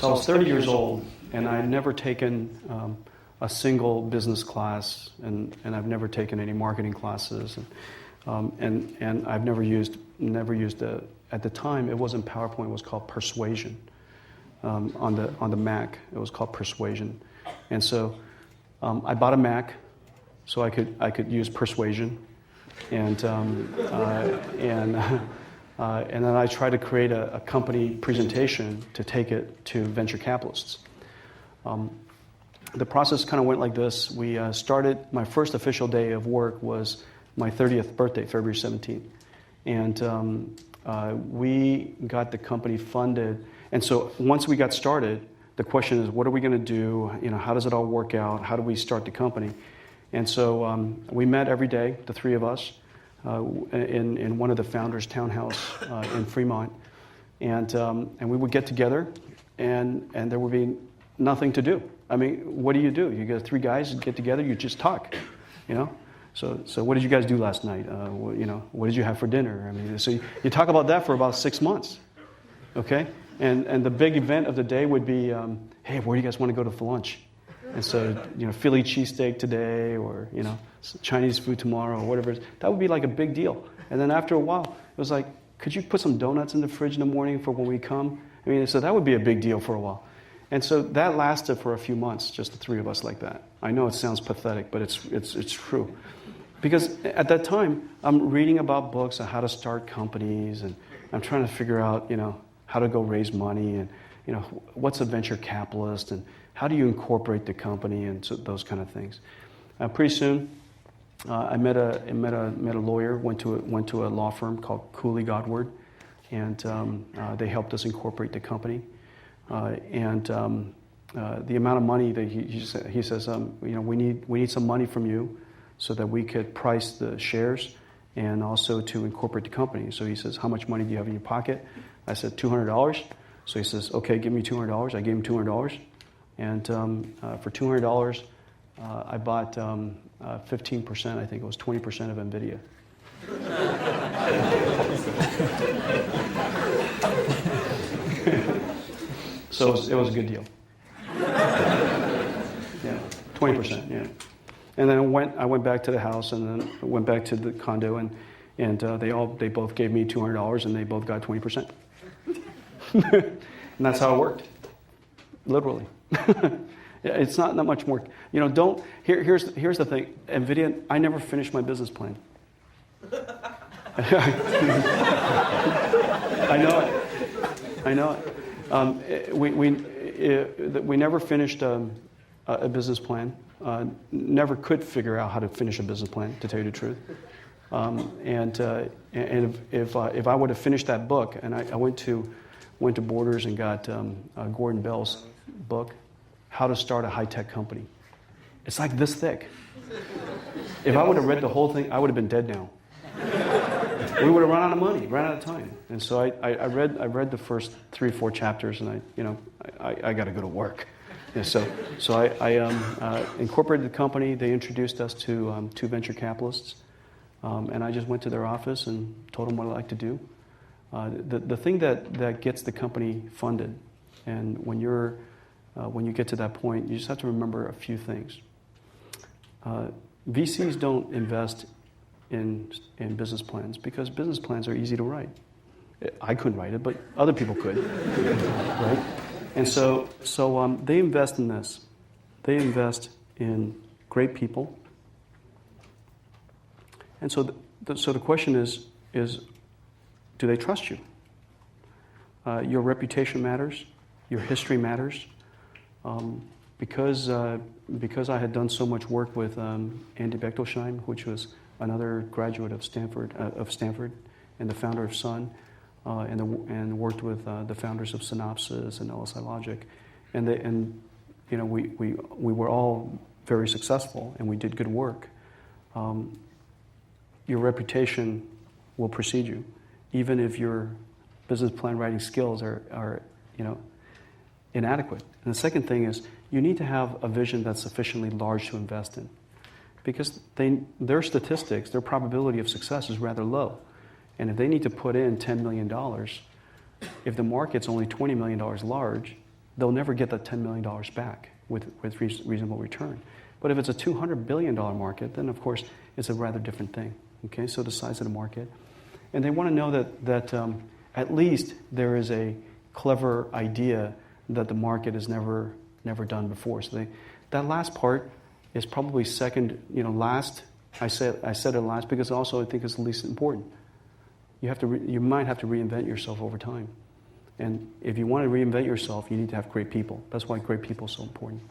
So I was 30 years old, and I had never taken a single business class, and I've never taken any marketing classes, and I've never used at the time it wasn't PowerPoint, it was called Persuasion. On the Mac, it was called Persuasion, and so I bought a Mac so I could use Persuasion, and then I tried to create a company presentation to take it to venture capitalists. The process kind of went like this. We started, my first official day of work was my 30th birthday, February 17th. And we got the company funded. And so once we got started, the question is, what are we going to do? How does it all work out? How do we start the company? And so we met every day, the three of us, in one of the founders' townhouse in Fremont. And we would get together, and there would be nothing to do. I mean, what do? You got three guys get together, you just talk, So what did you guys do last night? What did you have for dinner? I mean, so you talk about that for about 6 months, okay? And the big event of the day would be, hey, where do you guys want to go for lunch? And so, Philly cheesesteak today, or, Chinese food tomorrow, or whatever. That would be like a big deal. And then after a while, it was like, could you put some donuts in the fridge in the morning for when we come? I mean, so that would be a big deal for a while. And so that lasted for a few months, just the three of us like that. I know it sounds pathetic, but it's true. Because at that time, I'm reading about books on how to start companies, and I'm trying to figure out, how to go raise money, and, what's a venture capitalist, and how do you incorporate the company, and so those kind of things. Pretty soon, I met a lawyer, went to a law firm called Cooley Godward, and they helped us incorporate the company. And the amount of money that he says, we need some money from you so that we could price the shares and also to incorporate the company. So he says, how much money do you have in your pocket? I said, $200. So he says, okay, give me $200. I gave him $200. And for $200, I bought 15%, I think it was 20% of Nvidia. So it was a good deal. Yeah, 20%, yeah. And then I went back to the house, and then went back to the condo, and they both gave me $200, and they both got 20%. And that's how it worked, literally. It's not much more. Here's the thing. Nvidia, I never finished my business plan. I know it. We never finished a business plan. Never could figure out how to finish a business plan, to tell you the truth. And if I would have finished that book, and I went to Borders and got Gordon Bell's book, How to Start a High-Tech Company. It's like this thick. If I would have read the whole thing, I would have been dead now. We would have run out of money, run out of time. And so I read the first 3 or 4 chapters, and I got to go to work. Yeah, so I incorporated the company. They introduced us to 2 venture capitalists, and I just went to their office and told them what I'd like to do. The thing that gets the company funded, and when you get to that point, you just have to remember a few things. VCs don't invest in business plans because business plans are easy to write. I couldn't write it, but other people could, right? And so they invest in this. They invest in great people. And so the question is, do they trust you? Your reputation matters. Your history matters. Because I had done so much work with Andy Bechtolsheim, which was another graduate of Stanford, and the founder of Sun, and worked with the founders of Synopsys and LSI Logic, and we were all very successful, and we did good work. Your reputation will precede you, even if your business plan writing skills are inadequate. And the second thing is you need to have a vision that's sufficiently large to invest in, because their statistics, their probability of success is rather low. And if they need to put in $10 million, if the market's only $20 million large, they'll never get that $10 million back with reasonable return. But if it's a $200 billion market, then of course it's a rather different thing. Okay, so the size of the market. And they want to know that at least there is a clever idea that the market has never done before. So that last part is probably second, last. I said it last because also I think it's the least important. You might have to reinvent yourself over time. And if you want to reinvent yourself, you need to have great people. That's why great people are so important.